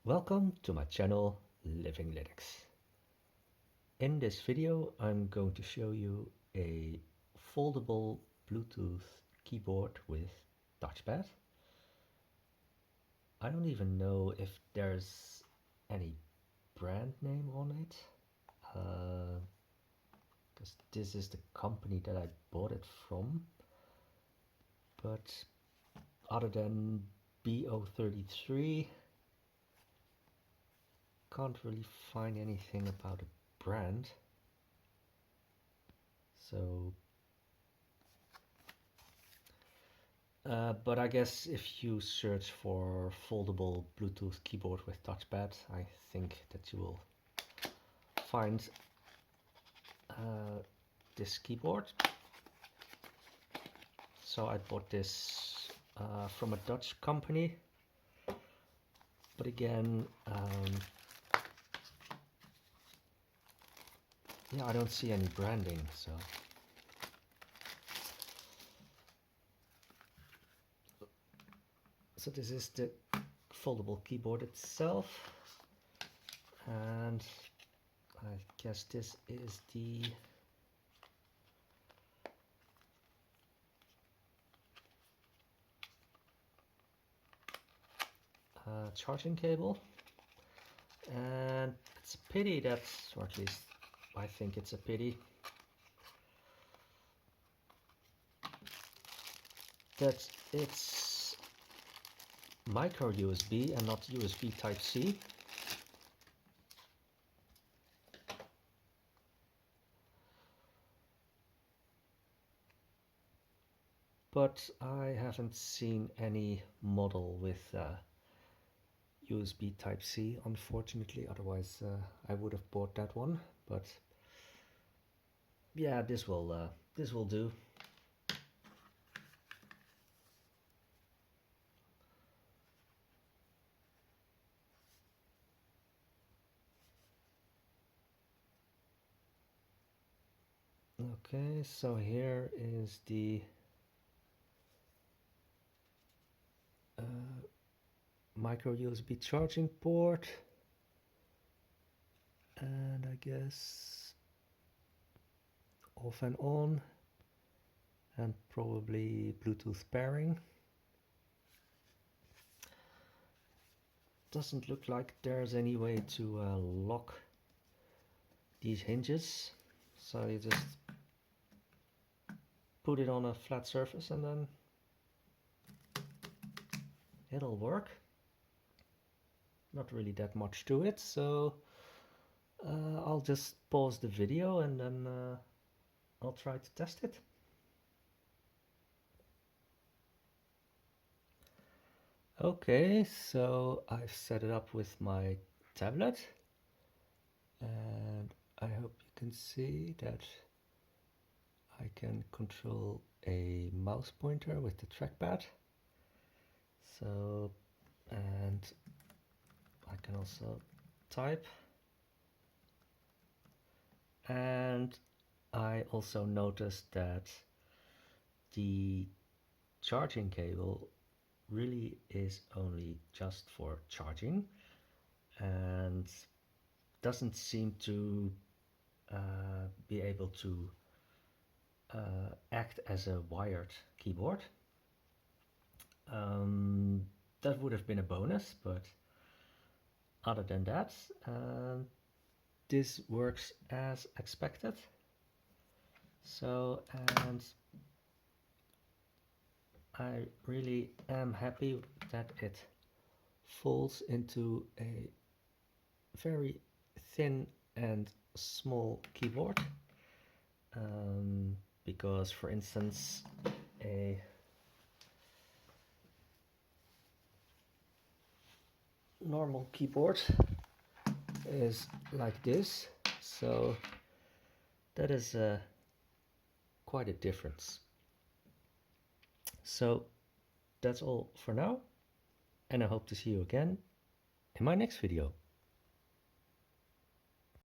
Welcome to my channel Living Linux. In this video I'm going to show you a foldable Bluetooth keyboard with touchpad. I don't even know if there's any brand name on it, because this is the company that I bought it from, but other than BO33 can't really find anything about a brand. So but I guess if you search for foldable Bluetooth keyboard with touchpad, I think that you will find this keyboard. So I bought this from a Dutch company, but again, yeah, I don't see any branding, so this is the foldable keyboard itself, and I guess this is the charging cable. And it's a pity that, or at least I think it's a pity, that it's micro USB and not USB Type-C. But I haven't seen any model with USB Type-C, unfortunately, otherwise I would have bought that one. But yeah, this will do. Okay, so here is the micro USB charging port, and I guess off and on, and probably Bluetooth pairing. Doesn't look like there's any way to lock these hinges, so you just put it on a flat surface and then it'll work. Not really that much to it, so I'll just pause the video and then I'll try to test it. Okay, so I've set it up with my tablet, and I hope you can see that I can control a mouse pointer with the trackpad. So, and I can also type, and I also noticed that the charging cable really is only just for charging and doesn't seem to be able to act as a wired keyboard. That would have been a bonus, but other than that, this works as expected. So, and I really am happy that it folds into a very thin and small keyboard, because for instance a normal keyboard is like this, so that is quite a difference. So that's all for now, and I hope to see you again in my next video.